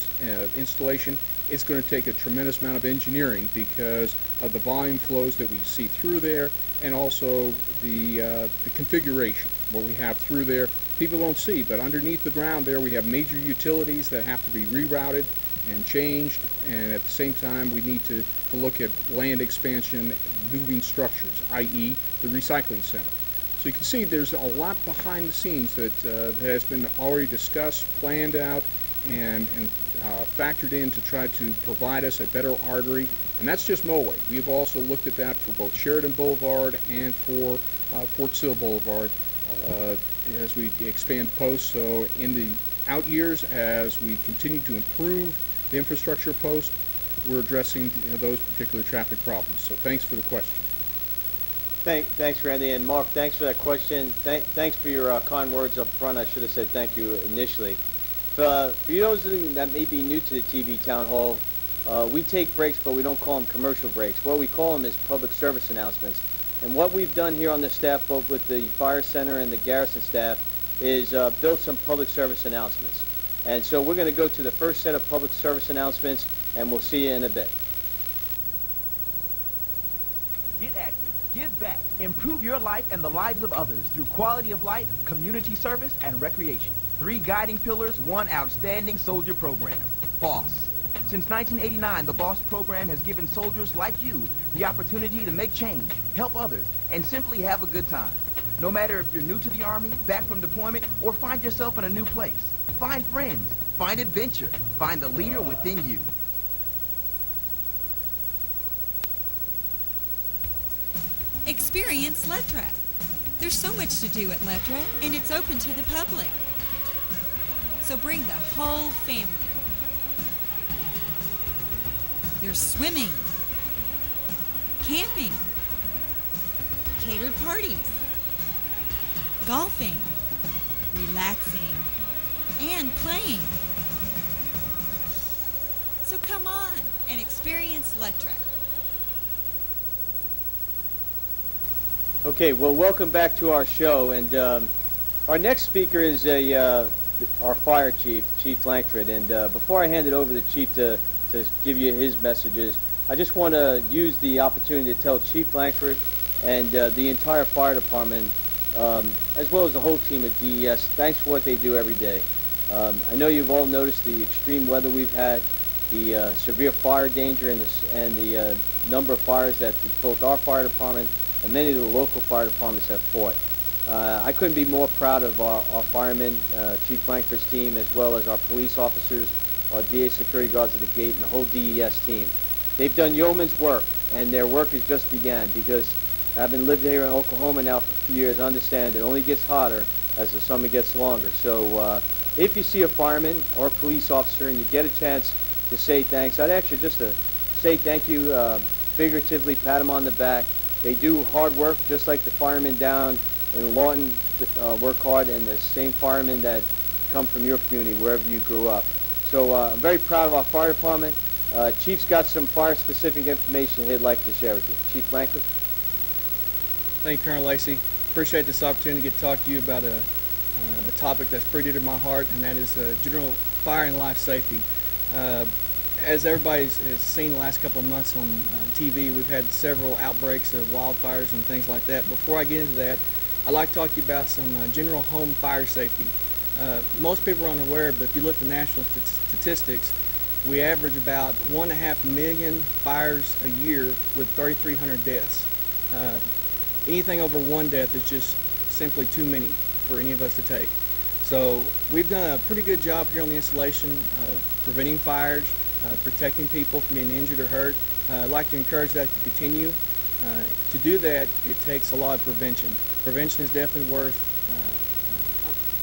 installation. It's going to take a tremendous amount of engineering because of the volume flows that we see through there, and also the configuration, what we have through there. People don't see, but underneath the ground there we have major utilities that have to be rerouted and changed, and at the same time we need to look at land expansion, moving structures, i.e. the recycling center. So you can see there's a lot behind the scenes that has been already discussed, planned out, and factored in to try to provide us a better artery. And that's just Moway. We've also looked at that for both Sheridan Boulevard and for Fort Sill Boulevard as we expand Post. So in the out years, as we continue to improve the infrastructure of Post, we're addressing those particular traffic problems. So thanks for the question. Thanks, Randy. And Mark, thanks for that question. Thanks for your kind words up front. I should have said thank you initially. For those of you that may be new to the TV Town Hall, we take breaks, but we don't call them commercial breaks. What we call them is public service announcements. And what we've done here on the staff, both with the Fire Center and the Garrison staff, is build some public service announcements. And so we're going to go to the first set of public service announcements, and we'll see you in a bit. Get active, give back, improve your life and the lives of others through quality of life, community service, and recreation. 3 guiding pillars, 1 outstanding soldier program. BOSS. Since 1989, the BOSS program has given soldiers like you the opportunity to make change, help others, and simply have a good time. No matter if you're new to the Army, back from deployment, or find yourself in a new place. Find friends, find adventure, find the leader within you. Experience Lettra. There's so much to do at Lettra, and it's open to the public. So bring the whole family. There's swimming, camping, catered parties, golfing, relaxing, and playing. So come on and experience Lettra. Okay, well, welcome back to our show. And Our next speaker is our fire chief, Chief Langford. And before I hand it over to Chief to give you his messages, I just want to use the opportunity to tell Chief Langford and the entire fire department, as well as the whole team at DES, thanks for what they do every day. I know you've all noticed the extreme weather we've had, the severe fire danger, and the number of fires that both our fire department and many of the local fire departments have fought. I couldn't be more proud of our firemen, Chief Langford's team, as well as our police officers, our DA security guards at the gate, and the whole DES team. They've done yeoman's work, and their work has just begun, because having lived here in Oklahoma now for a few years, I understand it only gets hotter as the summer gets longer. So if you see a fireman or a police officer and you get a chance to say thanks, I'd ask you just to say thank you, figuratively pat them on the back. They do hard work just like the firemen down in Lawton work hard, and the same firemen that come from your community, wherever you grew up. So I'm very proud of our fire department. Chief's got some fire-specific information he'd like to share with you. Chief Langford. Thank you, Colonel Lacey. Appreciate this opportunity to get to talk to you about a topic that's pretty dear to my heart, and that is general fire and life safety. As everybody has seen the last couple of months on TV, we've had several outbreaks of wildfires and things like that. Before I get into that, I'd like to talk to you about some general home fire safety. Most people are unaware, but if you look at the national statistics, we average about 1.5 million fires a year with 3,300 deaths. Anything over one death is just simply too many for any of us to take. So we've done a pretty good job here on the installation of preventing fires, protecting people from being injured or hurt. I'd like to encourage that to continue. To do that, it takes a lot of prevention. Prevention is definitely worth,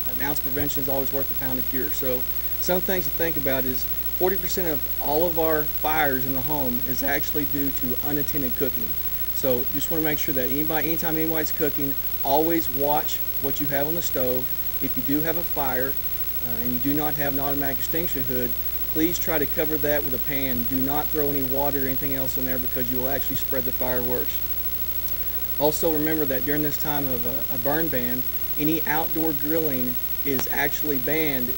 an ounce of prevention is always worth a pound of cure. So some things to think about is 40% of all of our fires in the home is actually due to unattended cooking. So just want to make sure that anytime anybody's cooking, always watch what you have on the stove. If you do have a fire and you do not have an automatic extinguisher hood, please try to cover that with a pan. Do not throw any water or anything else on there, because you will actually spread the fire worse. Also remember that during this time of a burn ban, any outdoor grilling is actually banned.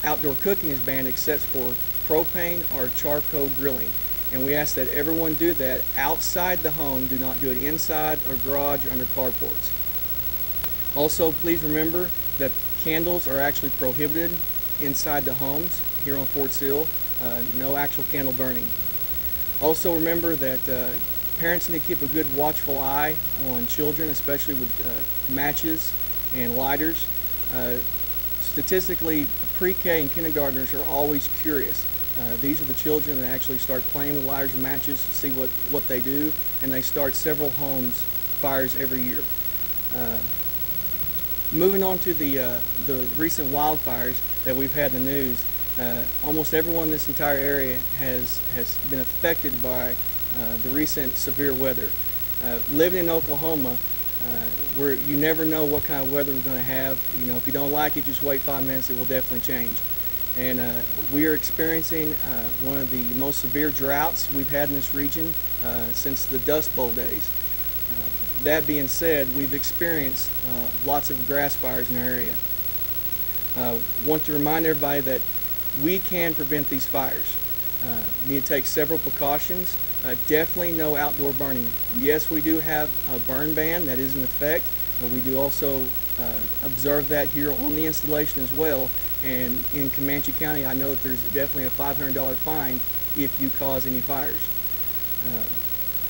Outdoor cooking is banned except for propane or charcoal grilling. And we ask that everyone do that outside the home. Do not do it inside or garage or under carports. Also, please remember that candles are actually prohibited inside the homes here on Fort Sill. No actual candle burning. Also remember that parents need to keep a good watchful eye on children, especially with matches and lighters. Statistically, pre-K and kindergartners are always curious. These are the children that actually start playing with lighters and matches, see what they do, and they start several homes fires every year. Moving on to the recent wildfires that we've had in the news, almost everyone in this entire area has been affected by the recent severe weather. Living in Oklahoma, where you never know what kind of weather we're going to have. You know, if you don't like it, just wait 5 minutes. It will definitely change. And we are experiencing one of the most severe droughts we've had in this region since the Dust Bowl days. That being said, we've experienced lots of grass fires in our area. Want to remind everybody that we can prevent these fires. Need to take several precautions. Definitely no outdoor burning. Yes, we do have a burn ban that is in effect. We do also observe that here on the installation as well. And in Comanche County, I know that there's definitely a $500 fine if you cause any fires.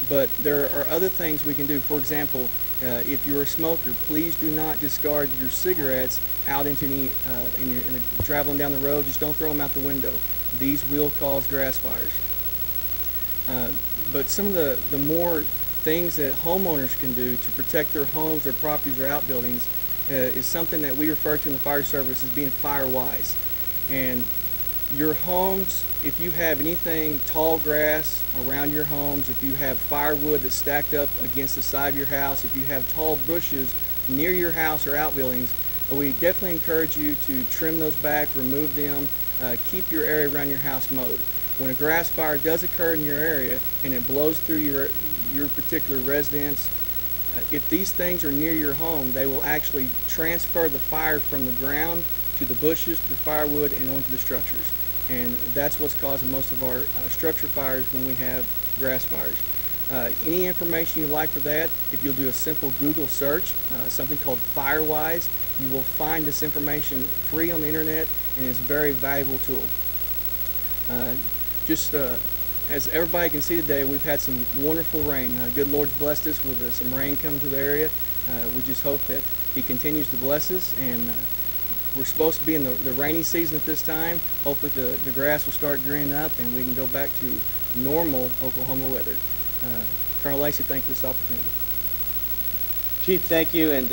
But there are other things we can do. For example, if you're a smoker, please do not discard your cigarettes out into traveling down the road. Just don't throw them out the window. These will cause grass fires. But some of the more things that homeowners can do to protect their homes, their properties, or outbuildings is something that we refer to in the fire service as being fire-wise. And your homes, if you have anything tall grass around your homes, if you have firewood that's stacked up against the side of your house, if you have tall bushes near your house or outbuildings, we definitely encourage you to trim those back, remove them, keep your area around your house mowed. When a grass fire does occur in your area and it blows through your particular residence, If these things are near your home, they will actually transfer the fire from the ground to the bushes, to the firewood, and onto the structures. And that's what's causing most of our structure fires when we have grass fires. Any information you like for that, if you'll do a simple Google search, something called FireWise, you will find this information free on the internet, and it's a very valuable tool. As everybody can see today, we've had some wonderful rain. Good Lord's blessed us with some rain coming to the area. We just hope that He continues to bless us, and we're supposed to be in the rainy season at this time. Hopefully the grass will start greening up and we can go back to normal Oklahoma weather. Colonel Lacey, thank you for this opportunity. Chief, thank you. And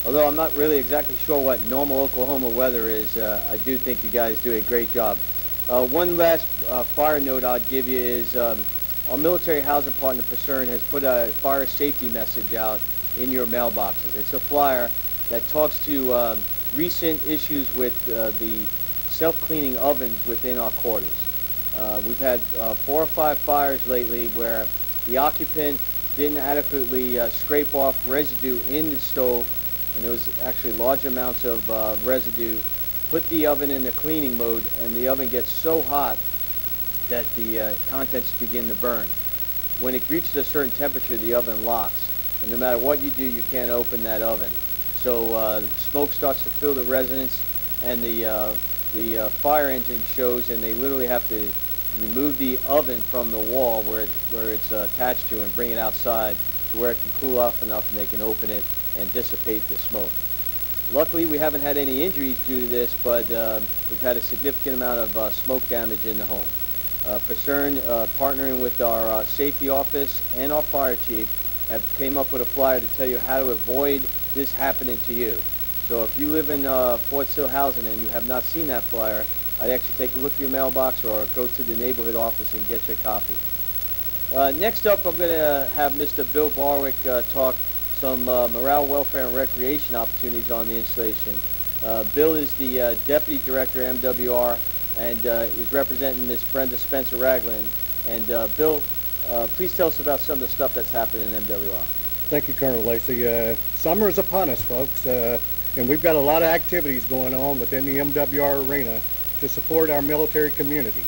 although I'm not really exactly sure what normal Oklahoma weather is, I do think you guys do a great job. One last fire note I'd give you is our military housing partner, Pacern, has put a fire safety message out in your mailboxes. It's a flyer that talks to recent issues with the self-cleaning ovens within our quarters. We've had 4 or 5 fires lately where the occupant didn't adequately scrape off residue in the stove, and there was actually large amounts of residue. Put the oven in the cleaning mode, and the oven gets so hot that the contents begin to burn. When it reaches a certain temperature, the oven locks, and no matter what you do, you can't open that oven. So smoke starts to fill the residence, and the fire engine shows, and they literally have to remove the oven from the wall where it's attached to and bring it outside to where it can cool off enough and they can open it and dissipate the smoke. Luckily, we haven't had any injuries due to this, but we've had a significant amount of smoke damage in the home. Pacern, partnering with our safety office and our fire chief, have came up with a flyer to tell you how to avoid this happening to you. So if you live in Fort Sill housing and you have not seen that flyer, I'd actually take a look at your mailbox or go to the neighborhood office and get you a copy. Next up, I'm going to have Mr. Bill Barwick talk some morale, welfare, and recreation opportunities on the installation. Bill is the Deputy Director of MWR and is representing Ms. Brenda Spencer-Ragland. And Bill, please tell us about some of the stuff that's happening in MWR. Thank you, Colonel Lacey. Summer is upon us, folks, and we've got a lot of activities going on within the MWR arena to support our military community.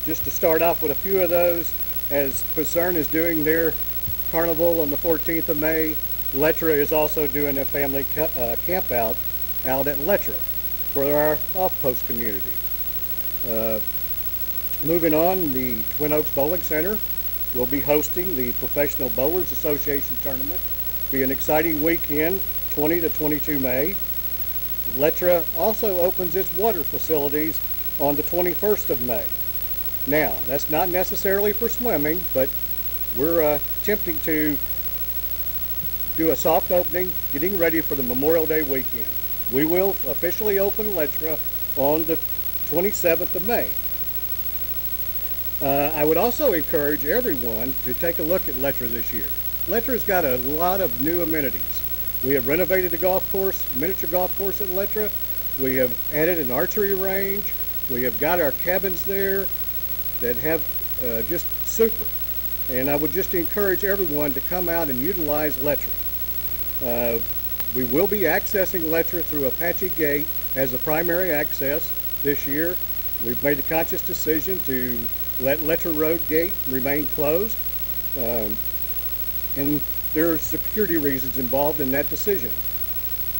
Just to start off with a few of those, as Pacern is doing their carnival on the 14th of May, Lettra is also doing a family camp out at Lettra for our off-post community. Moving on, the Twin Oaks Bowling Center will be hosting the Professional Bowlers Association Tournament. Be an exciting weekend, 20 to 22 May. Lettra also opens its water facilities on the 21st of May. Now, that's not necessarily for swimming, but we're attempting to do a soft opening, getting ready for the Memorial Day weekend. We will officially open Lettra on the 27th of May. I would also encourage everyone to take a look at Lettra this year. Letra's got a lot of new amenities. We have renovated the golf course, miniature golf course at Lettra. We have added an archery range. We have got our cabins there that have just super. And I would just encourage everyone to come out and utilize Lettra. We will be accessing Lettra through Apache Gate as the primary access this year. We've made a conscious decision to let Lettra Road Gate remain closed. And there are security reasons involved in that decision.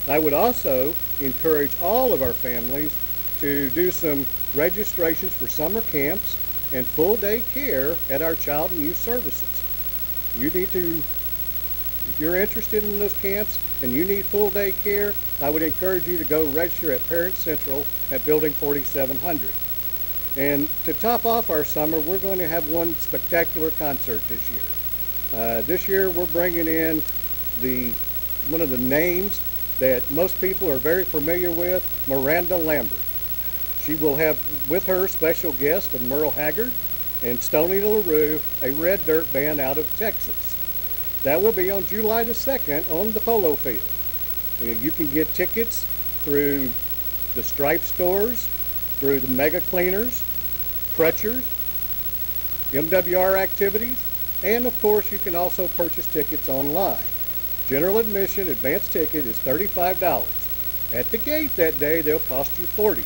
I would also encourage all of our families to do some registrations for summer camps and full day care at our child and youth services. You need to, if you're interested in those camps and you need full day care, I would encourage you to go register at Parent Central at Building 4700. And to top off our summer, we're going to have one spectacular concert this year. This year we're bringing in one of the names that most people are very familiar with, Miranda Lambert. She will have with her special guest of Merle Haggard and Stoney LaRue, a Red Dirt band out of Texas. That will be on July the 2nd on the polo field. And you can get tickets through the Stripe stores, through the Mega Cleaners, Crutchers, MWR activities, and of course you can also purchase tickets online. General admission advance ticket is $35. At the gate that day, they'll cost you $40.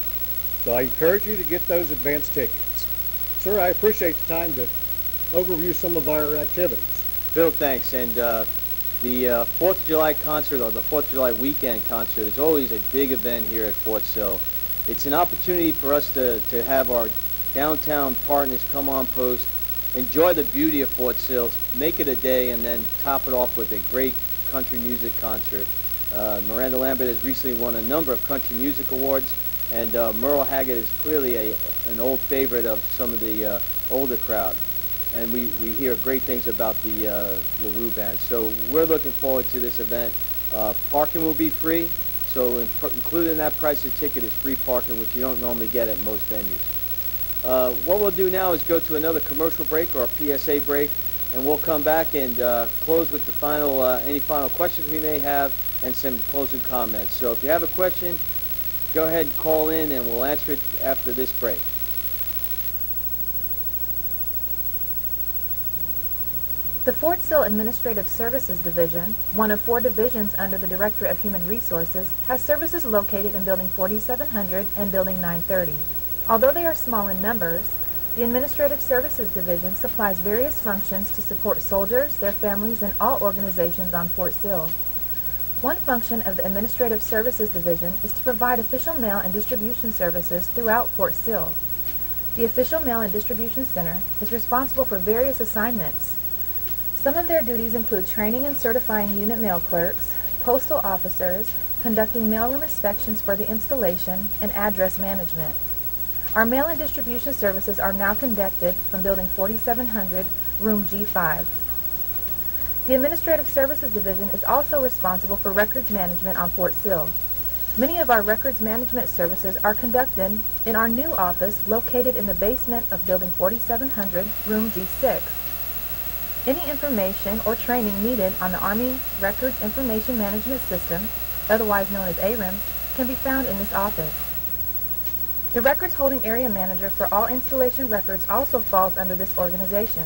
So I encourage you to get those advance tickets. Sir, I appreciate the time to overview some of our activities. Bill, thanks. And the 4th of July concert, or the 4th of July weekend concert, is always a big event here at Fort Sill. It's an opportunity for us to have our downtown partners come on post, enjoy the beauty of Fort Sill, make it a day, and then top it off with a great country music concert. Miranda Lambert has recently won a number of country music awards, and Merle Haggard is clearly an old favorite of some of the older crowd. And we hear great things about the LaRue Band. So we're looking forward to this event. Parking will be free, so included in that price of ticket is free parking, which you don't normally get at most venues. What we'll do now is go to another commercial break, or a PSA break, and we'll come back and close with the final any final questions we may have and some closing comments. So if you have a question, go ahead and call in and we'll answer it after this break. The Fort Sill Administrative Services Division, one of 4 divisions under the Directorate of Human Resources, has services located in Building 4700 and Building 930. Although they are small in numbers, the Administrative Services Division supplies various functions to support soldiers, their families, and all organizations on Fort Sill. One function of the Administrative Services Division is to provide official mail and distribution services throughout Fort Sill. The Official Mail and Distribution Center is responsible for various assignments. Some of their duties include training and certifying unit mail clerks, postal officers, conducting mailroom inspections for the installation, and address management. Our mail and distribution services are now conducted from Building 4700, Room G5. The Administrative Services Division is also responsible for records management on Fort Sill. Many of our records management services are conducted in our new office located in the basement of Building 4700, Room G6. Any information or training needed on the Army Records Information Management System, otherwise known as ARIMS, can be found in this office. The Records Holding Area Manager for all installation records also falls under this organization.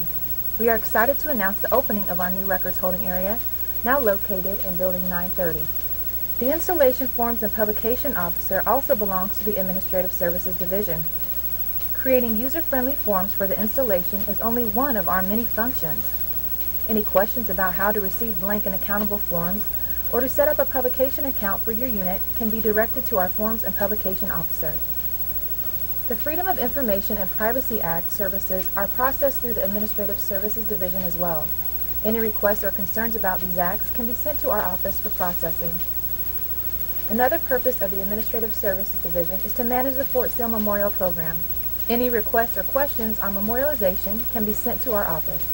We are excited to announce the opening of our new records holding area, now located in Building 930. The Installation Forms and Publication Officer also belongs to the Administrative Services Division. Creating user-friendly forms for the installation is only one of our many functions. Any questions about how to receive blank and accountable forms or to set up a publication account for your unit can be directed to our Forms and Publication Officer. The Freedom of Information and Privacy Act services are processed through the Administrative Services Division as well. Any requests or concerns about these acts can be sent to our office for processing. Another purpose of the Administrative Services Division is to manage the Fort Sill Memorial Program. Any requests or questions on memorialization can be sent to our office.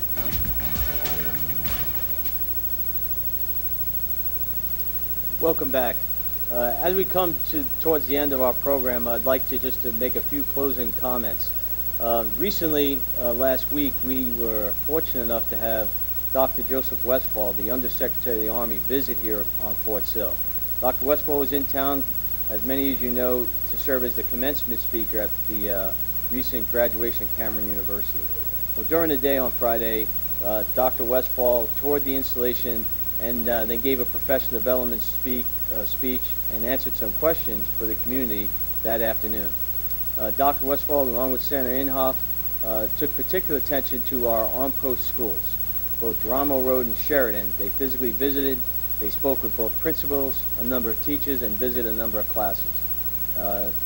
Welcome back. As we come towards the end of our program, I'd like to make a few closing comments. Recently, last week, we were fortunate enough to have Dr. Joseph Westfall, the Undersecretary of the Army, visit here on Fort Sill. Dr. Westfall was in town, as many as you know, to serve as the commencement speaker at the recent graduation at Cameron University. Well, during the day on Friday, Dr. Westfall toured the installation and they gave a professional development speech and answered some questions for the community that afternoon. Dr. Westfall, along with Senator Inhofe, took particular attention to our on-post schools, both Geronimo Road and Sheridan. They physically visited, they spoke with both principals, a number of teachers, and visited a number of classes.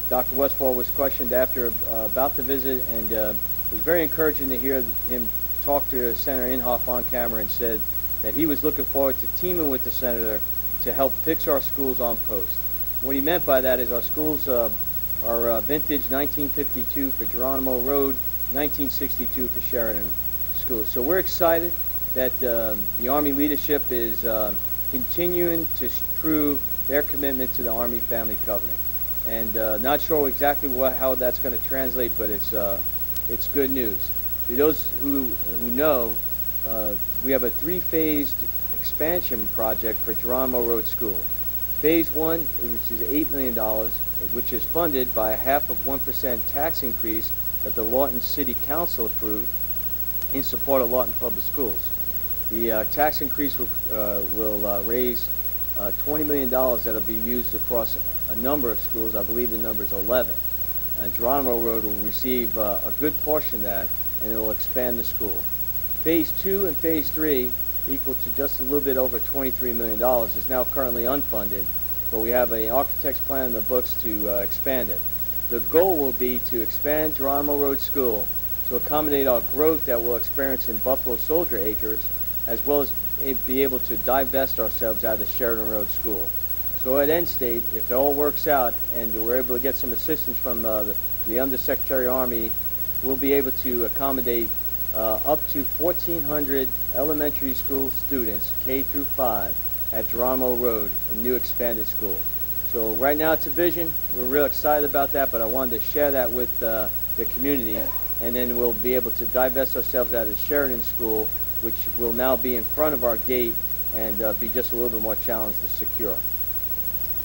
Dr. Westfall was questioned about the visit, and it was very encouraging to hear him talk to Senator Inhofe on camera and said that he was looking forward to teaming with the senator to help fix our schools on post. What he meant by that is our schools are vintage 1952 for Geronimo Road, 1962 for Sheridan schools. So we're excited that the Army leadership is continuing to prove their commitment to the Army Family Covenant. And not sure exactly how that's going to translate, but it's good news. For those who know, we have a 3-phased expansion project for Geronimo Road School. Phase 1, which is $8 million, which is funded by a 0.5% tax increase that the Lawton City Council approved in support of Lawton Public Schools. The tax increase will raise $20 million that'll be used across a number of schools. I believe the number is 11. And Geronimo Road will receive a good portion of that, and it will expand the school. Phase 2 and Phase 3, equal to just a little bit over $23 million, is now currently unfunded, but we have an architect's plan in the books to expand it. The goal will be to expand Geronimo Road School to accommodate our growth that we'll experience in Buffalo Soldier Acres, as well as be able to divest ourselves out of the Sheridan Road School. So at end state, if it all works out and we're able to get some assistance from the Undersecretary of Army, we'll be able to accommodate up to 1,400 elementary school students, K through 5, at Geronimo Road, a new expanded school. So right now it's a vision. We're real excited about that, but I wanted to share that with the community, and then we'll be able to divest ourselves out of the Sheridan School, which will now be in front of our gate and be just a little bit more challenged to secure.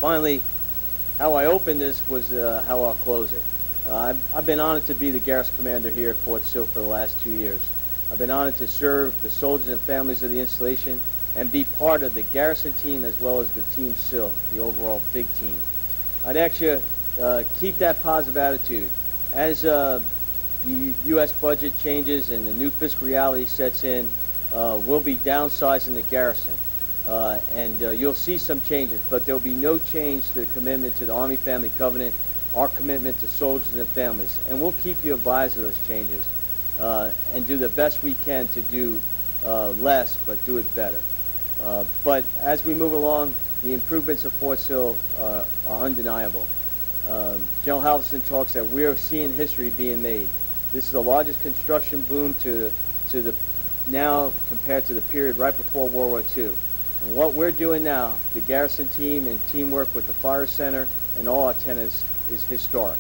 Finally, how I opened this was how I'll close it. I've been honored to be the Garrison Commander here at Fort Sill for the last 2 years. I've been honored to serve the soldiers and families of the installation and be part of the Garrison team as well as the Team Sill, the overall big team. I'd ask you keep that positive attitude. As the U.S. budget changes and the new fiscal reality sets in, we'll be downsizing the Garrison. And you'll see some changes, but there'll be no change to the commitment to the Army Family Covenant, our commitment to soldiers and families. And we'll keep you advised of those changes and do the best we can to do less, but do it better. But as we move along, the improvements of Fort Sill are undeniable. General Halverson talks that we're seeing history being made. This is the largest construction boom to the now compared to the period right before World War II. And what we're doing now, the Garrison team and teamwork with the Fire Center and all our tenants, is historic.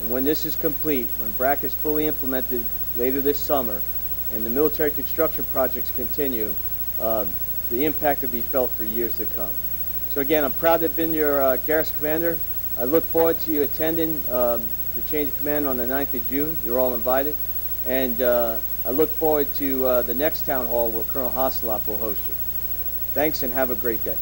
And when this is complete, when BRAC is fully implemented later this summer and the military construction projects continue, the impact will be felt for years to come. So again, I'm proud to have been your Garrison Commander. I look forward to you attending the change of command on the 9th of June. You're all invited. And I look forward to the next town hall where Colonel Hasselhoff will host you. Thanks and have a great day.